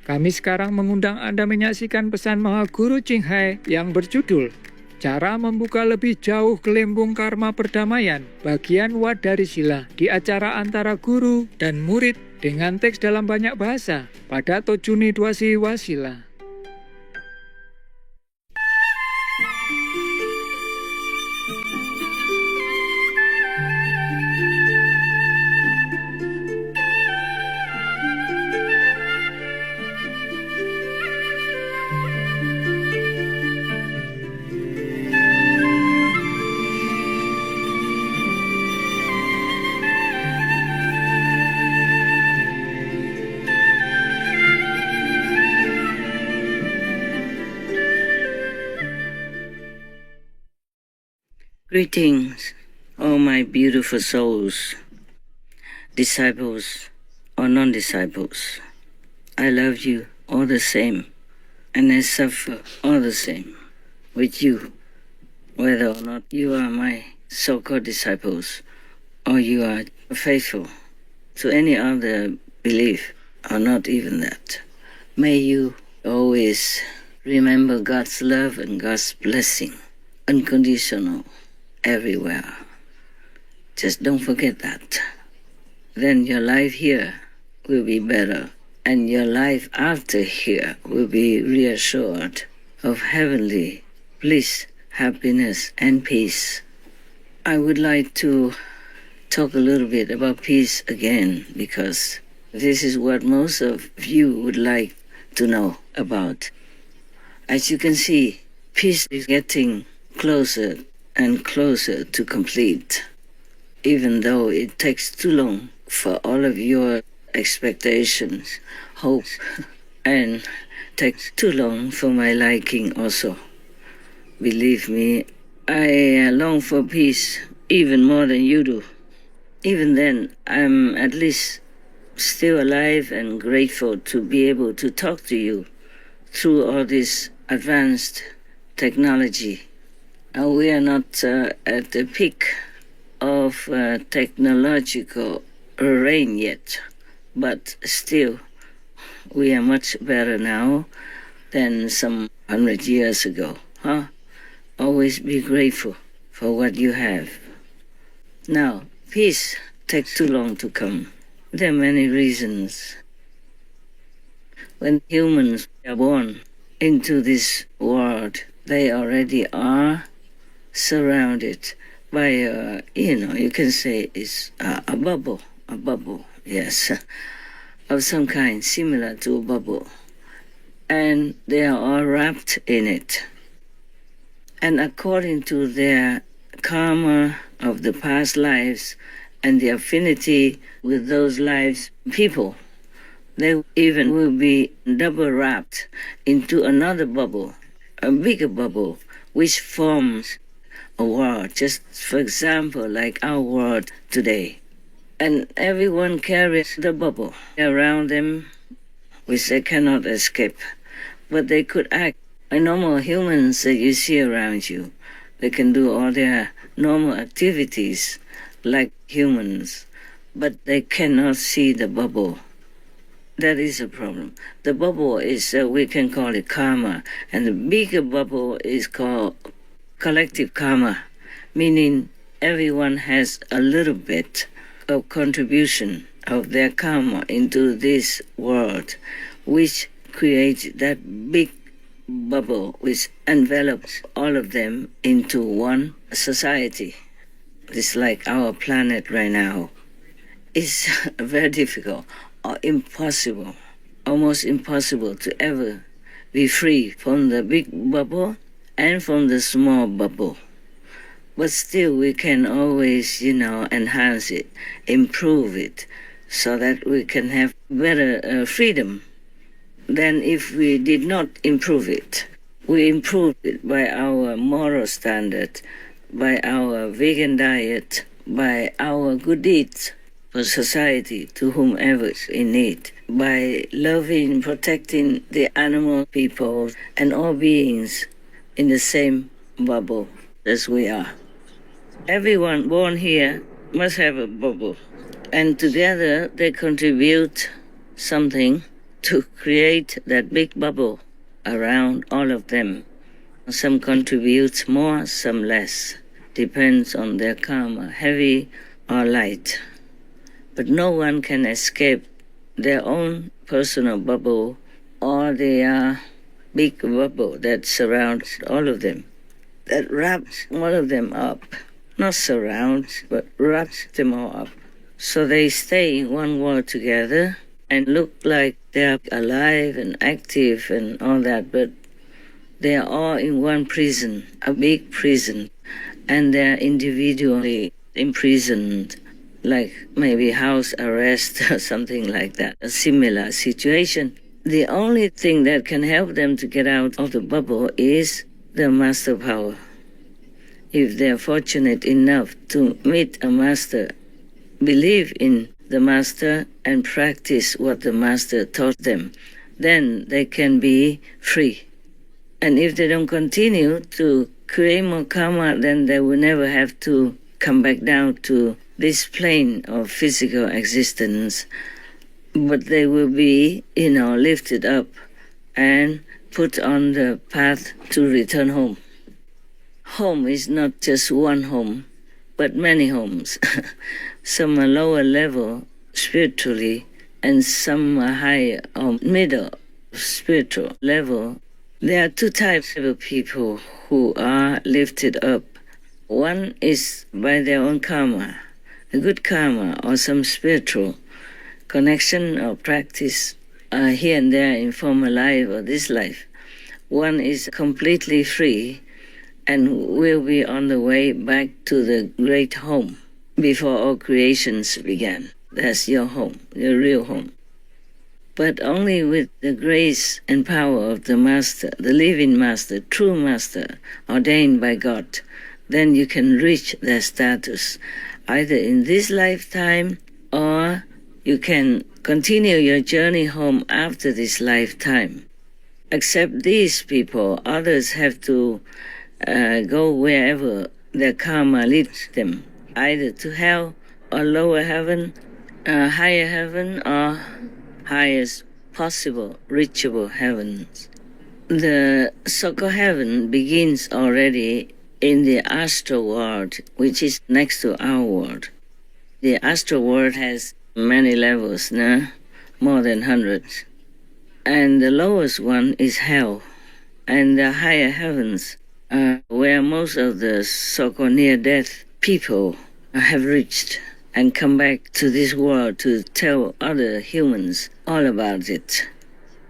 Kami sekarang mengundang Anda menyaksikan pesan Maha Guru CHINGHAI yang berjudul Cara Membuka Lebih Jauh Gelembung Karma Perdamaian, bagian Wat dari Sila, di acara antara guru dan murid dengan teks dalam banyak bahasa pada Tojuni Dwasi Wasila. Greetings, all my beautiful souls, disciples or non-disciples. I love you all the same, and I suffer all the same with you, whether or not you are my so-called disciples or you are faithful to any other belief or not even that. May you always remember God's love and God's blessing, unconditional, everywhere. Just don't forget that. Then your life here will be better, and your life after here will be reassured of heavenly bliss, happiness, and peace. I would like to talk a little bit about peace again, because this is what most of you would like to know about. As you can see, peace is getting closer and closer to complete, even though it takes too long for all of your expectations, hopes, and takes too long for my liking also. Believe me, I long for peace even more than you do. Even then, I'm at least still alive and grateful to be able to talk to you through all this advanced technology. We are not at the peak of technological reign yet, but still we are much better now than some 100 years ago. Always be grateful for what you have. Now, peace takes too long to come. There are many reasons. When humans are born into this world, they already are surrounded by you can say it's a bubble, yes, of some kind, similar to a bubble. And they are all wrapped in it. And according to their karma of the past lives and the affinity with those lives, people, they even will be double wrapped into another bubble, a bigger bubble, which forms a world, just for example, like our world today. And everyone carries the bubble around them, which they cannot escape. But they could act like normal humans that you see around you. They can do all their normal activities like humans, but they cannot see the bubble. That is a problem. The bubble is, we can call it karma, and the bigger bubble is called collective karma, meaning everyone has a little bit of contribution of their karma into this world, which creates that big bubble which envelops all of them into one society. It's like our planet right now. It's very difficult or impossible, almost impossible to ever be free from the big bubble and from the small bubble. But still we can always, enhance it, improve it, so that we can have better freedom than if we did not improve it. We improved it by our moral standard, by our vegan diet, by our good deeds for society to whomever is in need, by loving, protecting the animal people and all beings in the same bubble as we are. Everyone born here must have a bubble, and together they contribute something to create that big bubble around all of them. Some contribute more, some less. Depends on their karma, heavy or light. But no one can escape their own personal bubble or their big bubble that surrounds all of them, that wraps all of them up. Not surrounds, but wraps them all up. So they stay in one world together and look like they're alive and active and all that, but they are all in one prison, a big prison, and they're individually imprisoned, like maybe house arrest or something like that, a similar situation. The only thing that can help them to get out of the bubble is the master power. If they're fortunate enough to meet a master, believe in the master and practice what the master taught them, then they can be free. And if they don't continue to create more karma, then they will never have to come back down to this plane of physical existence. But they will be, lifted up and put on the path to return home. Home is not just one home, but many homes. Some are lower level spiritually, and some are higher or middle spiritual level. There are two types of people who are lifted up. One is by their own karma, a good karma or some spiritual connection or practice here and there in former life or this life. One is completely free and will be on the way back to the great home before all creations began. That's your home, your real home. But only with the grace and power of the Master, the living Master, true Master, ordained by God, then you can reach that status, either in this lifetime or you can continue your journey home after this lifetime. Except these people, others have to go wherever their karma leads them, either to hell or lower heaven, higher heaven or highest possible reachable heavens. The so-called heaven begins already in the astral world, which is next to our world. The astral world has many levels, more than hundreds. And the lowest one is hell. And the higher heavens, where most of the so-called near-death people have reached and come back to this world to tell other humans all about it.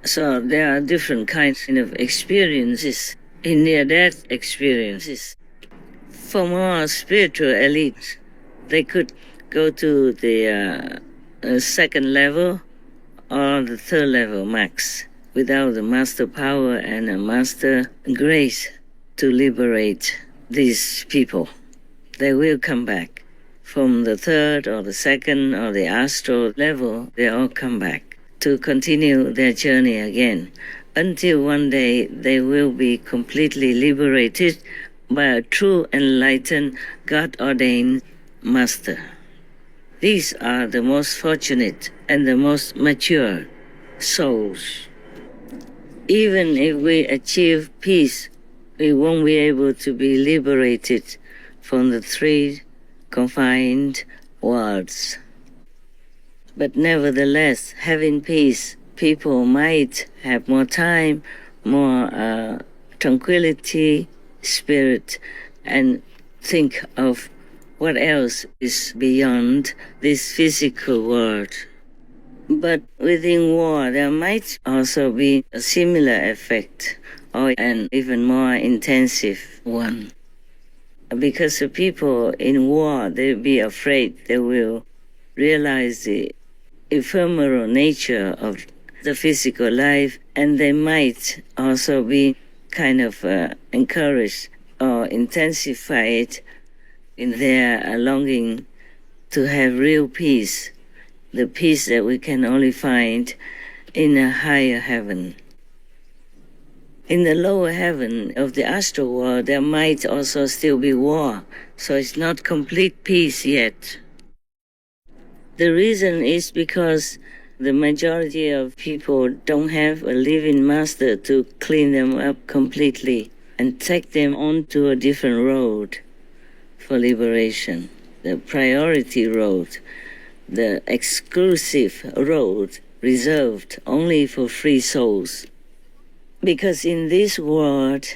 So there are different kinds of experiences in near-death experiences. For more spiritual elites, they could go to the second level or the third level max without the master power and a master grace to liberate these people. They will come back. From the third or the second or the astral level, they all come back to continue their journey again, until one day they will be completely liberated by a true enlightened, God-ordained master. These are the most fortunate and the most mature souls. Even if we achieve peace, we won't be able to be liberated from the three confined worlds. But nevertheless, having peace, people might have more time, more tranquility, spirit, and think of what else is beyond this physical world. But within war, there might also be a similar effect, or an even more intensive one. Because the people in war, they'll be afraid, they will realize the ephemeral nature of the physical life, and they might also be kind of encouraged or intensified in their longing to have real peace, the peace that we can only find in a higher heaven. In the lower heaven of the astral world, there might also still be war, so it's not complete peace yet. The reason is because The majority of people don't have a living master to clean them up completely and take them onto a different road for liberation. The priority road, the exclusive road reserved only for free souls. Because in this world,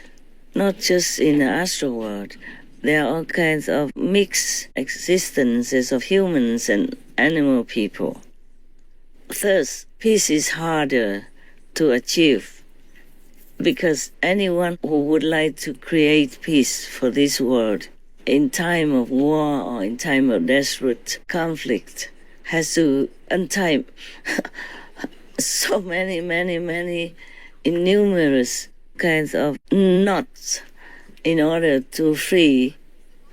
not just in the astral world, there are all kinds of mixed existences of humans and animal people. Thus, peace is harder to achieve because anyone who would like to create peace for this world in time of war or in time of desperate conflict has to untie so many innumerous kinds of knots in order to free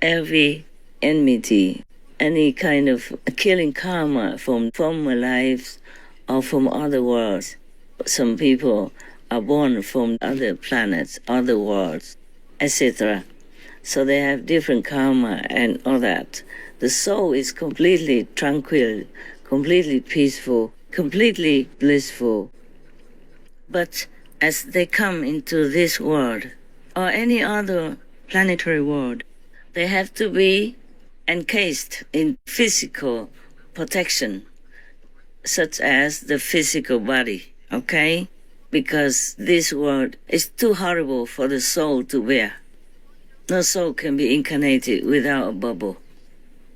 every enmity, any kind of killing karma from former lives or from other worlds. Some people are born from other planets, other worlds, etc. So they have different karma and all that. The soul is completely tranquil, completely peaceful, completely blissful. But as they come into this world, or any other planetary world, they have to be encased in physical protection, such as the physical body, okay? Because this world is too horrible for the soul to bear. No soul can be incarnated without a bubble,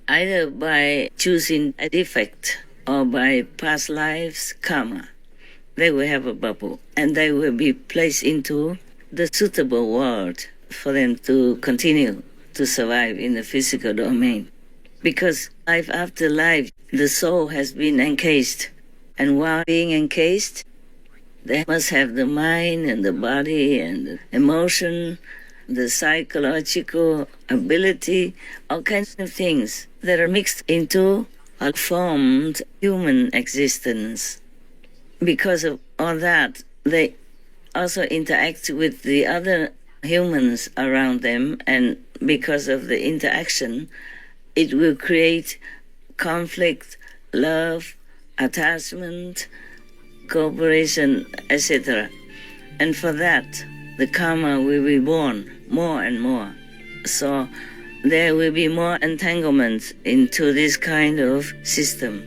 either by choosing a defect or by past lives' karma. They will have a bubble, and they will be placed into the suitable world for them to continue to survive in the physical domain. Because life after life, the soul has been encased, and while being encased, they must have the mind and the body and the emotion, the psychological ability, all kinds of things that are mixed into a formed human existence. Because of all that, they also interact with the other humans around them, and because of the interaction, it will create conflict, love, attachment, cooperation, etc. And for that, the karma will be born more and more. So there will be more entanglements into this kind of system.